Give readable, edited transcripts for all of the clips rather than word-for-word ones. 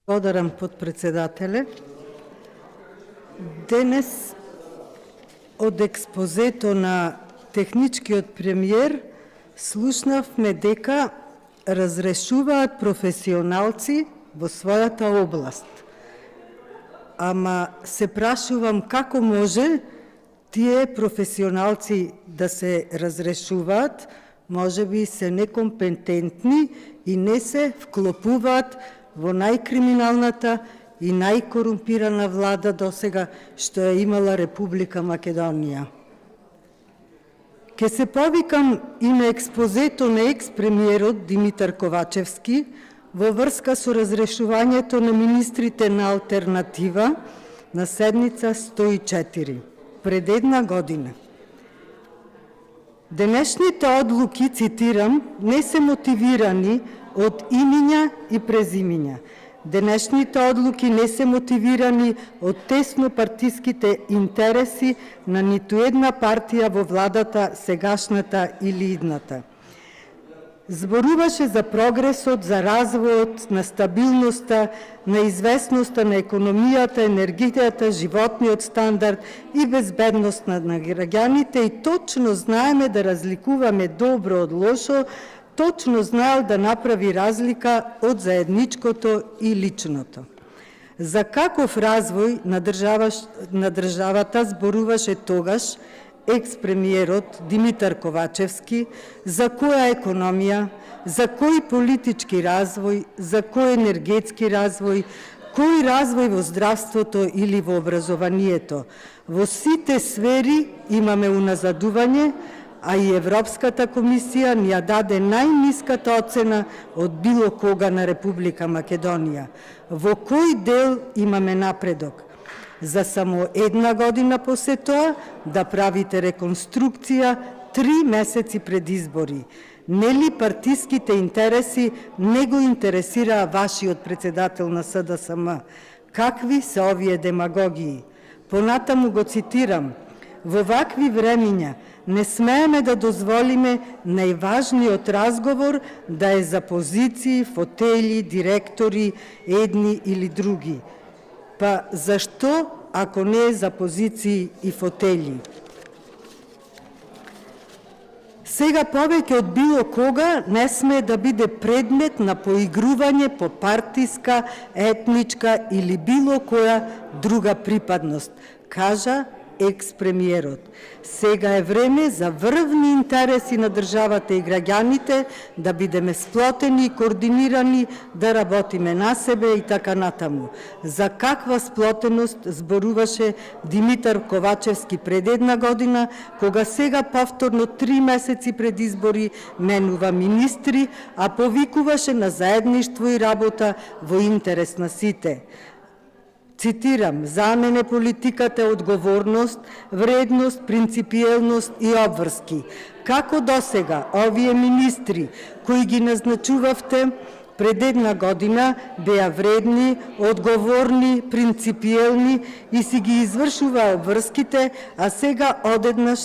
Благодарам, подпредседателе. Денес од експозето на техничкиот премиер слушнавме дека разрешуваат професионалци во својата област. Ама се прашувам како може тие професионалци да се разрешуваат, можеби се некомпетентни и не се вклопуваат во најкриминалната и најкорумпирана влада досега што е имала Република Македонија. Ке се повикам и на експозето на екс-премиерот Димитар Ковачевски во врска со разрешувањето на министрите на алтернатива на седница 104 пред една година. Денешните одлуки, цитирам, не се мотивирани од имиња и презимиња. Денешните одлуки не се мотивирани од тесно партиските интереси на ниту една партија во владата, сегашната или идната. Зборуваше за прогресот, за развојот, на стабилноста, на известноста на економијата, енергијата, животниот стандард и безбедност на граѓаните и точно знаеме да разликуваме добро од лошо, точно знаел да направи разлика од заедничкото и личното. За каков развој на државата зборуваше тогаш екс-премиерот Димитар Ковачевски, за која економија, за кој политички развој, за кој енергетски развој, кој развој во здравството или во образованието. Во сите сфери имаме уназадување, а и Европската комисија ни ја даде најниската оцена од било кога на Република Македонија. Во кој дел имаме напредок? За само една година после тоа да правите реконструкција 3 месеци пред избори. Нели партиските интереси не го интересираа вашиот председател на СДСМ? Какви се овие демагогии? Понатаму го цитирам: во вакви времиња не смееме да дозволиме најважниот разговор да е за позиции, фотели, директори, едни или други. Па зашто, ако не е за позиции и фотели? Сега повеќе од било кога не сме да биде предмет на поигрување по партиска, етничка или било која друга припадност, кажа екс-премиерот. Сега е време за врвни интереси на државата и граѓаните да бидеме сплотени и координирани, да работиме на себе и така натаму. За каква сплотеност зборуваше Димитар Ковачевски пред една година, кога сега повторно 3 месеци пред избори менува министри, а повикуваше на заедништво и работа во интерес на сите. Цитирам: за мене политиката е одговорност, вредност, принципиелност и обврски. Како досега овие министри кои ги назначувавте пред една година беа вредни, одговорни, принципиелни и си ги извршуваа обврските, а сега одеднаш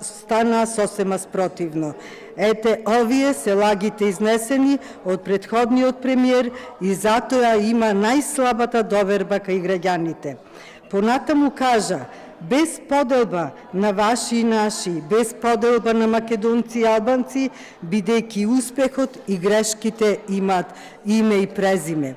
станаа сосема спротивно. Ете, овие се лагите изнесени од претходниот премиер и затоа има најслабата доверба кај граѓаните. Понатаму кажа: без поделба на ваши и наши, без поделба на македонци и албанци, бидејќи успехот и грешките имаат име и презиме.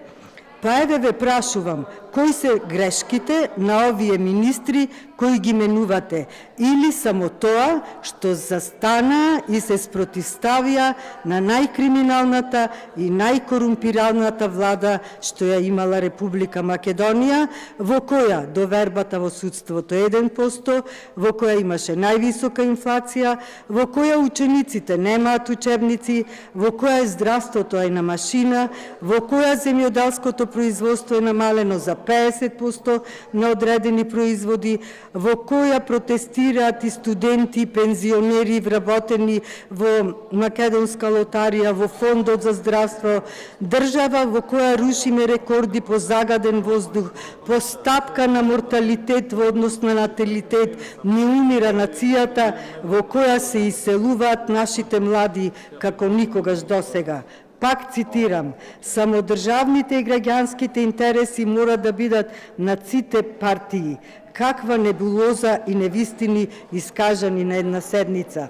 Па еве ве прашувам, кои се грешките на овие министри кои ги менувате, или само тоа што застанаа и се спротивставија на најкриминалната и најкорумпираната влада што ја имала Република Македонија, во која довербата во судството е 1%, во која имаше највисока инфлација, во која учениците немаат учебници, во која здравството е на машина, во која земјоделското производство е намалено за 50% на одредени производи, во која протестираат и студенти, и пензионери вработени во Македонска лотарија, во Фондот за здравство, држава во која рушиме рекорди по загаден воздух, по стапка на морталитет во однос на наталитет, не умира нацијата, во која се иселуваат нашите млади како никогаш досега. Пак цитирам, само државните и граѓанските интереси мора да бидат на сите партии. Каква небулоза и невистини искажани на една седница.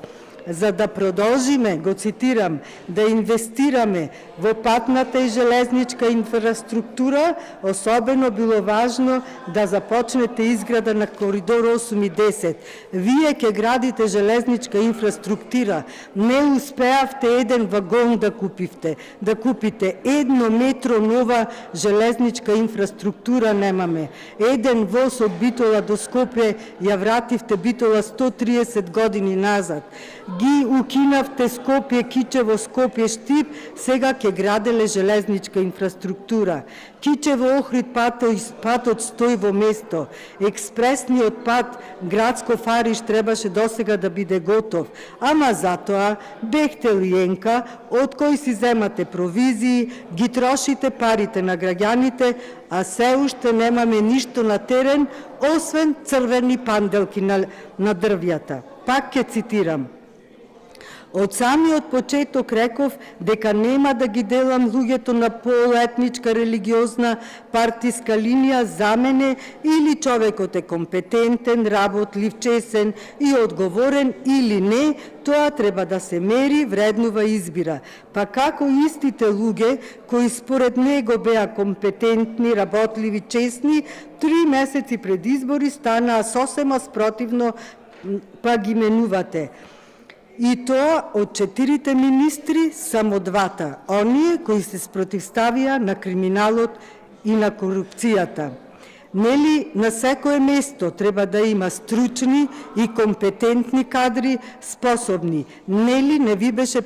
За да продолжиме, го цитирам, да инвестираме во патната и железничка инфраструктура, особено било важно да започнете изграда на коридор 8 и 10. Вие ќе градите железничка инфраструктура, не успеавте еден вагон да купите, едно метро нова железничка инфраструктура немаме. Еден воз од Битола до Скопје ја вративте Битола 130 години назад. Ги укинавте Скопје, Кичево, Скопје, Штип, сега ќе граделе железничка инфраструктура. Кичево, Охрид патот стои во место. Експресниот пат Градско-Фариш требаше досега да биде готов. Ама затоа Бехтел и Енка, од кои си земате провизии, ги трошите парите на граѓаните, а се уште немаме ништо на терен, освен црвени панделки на дрвјата. Пак ќе цитирам. Од самиот почеток реков дека нема да ги делам луѓето на полуетничка религиозна партиска линија за мене, или човекот е компетентен, работлив, чесен и одговорен или не, тоа треба да се мери, вреднува и избира. Па како истите луѓе кои според него беа компетентни, работливи, чесни, 3 месеци пред избори станаа сосема спротивно, па ги менувате. И тоа од 4 министри само 2, оние кои се спротивставија на криминалот и на корупцијата. Нели на секое место треба да има стручни и компетентни кадри, способни? Нели не ви беше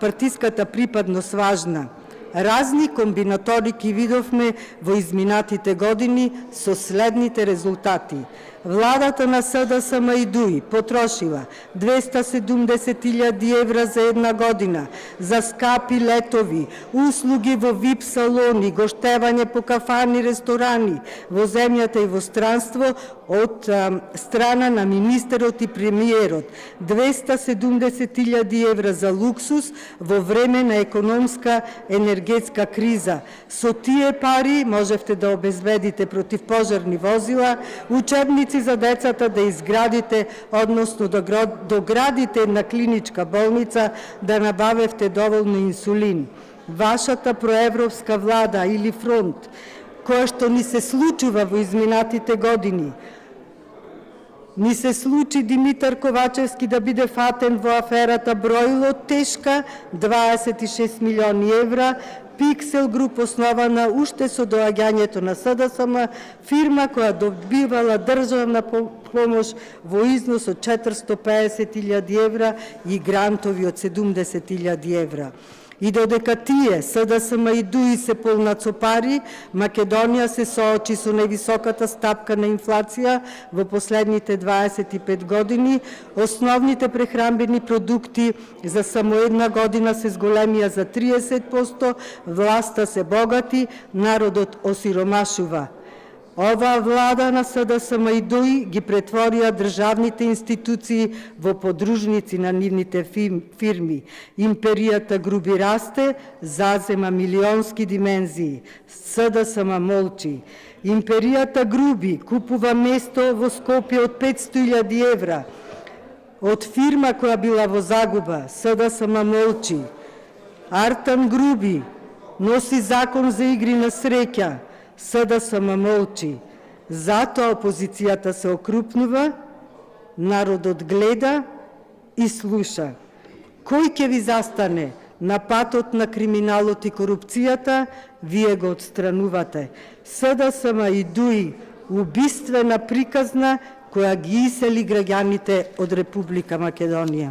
партиската припадност важна? Разни комбинаторики видовме во изминатите години со следните резултати. Владата на СДСМ и ДУИ потрошила 270.000 евра за една година за скапи летови, услуги во ВИП салони, гоштевање по кафани, ресторани во земјата и во странство од страна на министерот и премиерот. 270.000 евра за луксус во време на економска енергетска криза. Со тие пари можевте да обезбедите противпожарни возила, учебници за децата да изградите, односно да доградите една клиничка болница, да набавевте доволно инсулин. Вашата проевропска влада или фронт, која што ни се случува во изминатите години, ни се случи Димитар Ковачевски да биде фатен во аферата Броило, тешка 26 милиони евра, Пиксел Груп основана уште со доаѓањето на СДСМ, фирма која добивала државна помош во износ од 450.000 евра и грантови од 70.000 евра. И додека тие, СДСМ и ДУИ се полнат со пари, Македонија се соочи со највисоката стапка на инфлација во последните 25 години, основните прехранбени продукти за само една година се зголемија за 30%, власта се богати, народот осиромашува. Оваа влада на СДСМ и ДУИ ги претворија државните институции во подружници на нивните фирми. Империјата груби расте, зазема милионски димензии. СДСМ молчи. Империјата груби купува место во Скопје од 500.000 евра. Од фирма која била во загуба, СДСМ молчи. Артан груби, носи закон за игри на среќа, СДСМ молчи. Затоа опозицијата се окрупнува, народот гледа и слуша. Кој ќе ви застане на патот на криминалот и корупцијата, вие го отстранувате. СДСМ и ДУИ убиствена приказна која ги исели граѓаните од Република Македонија.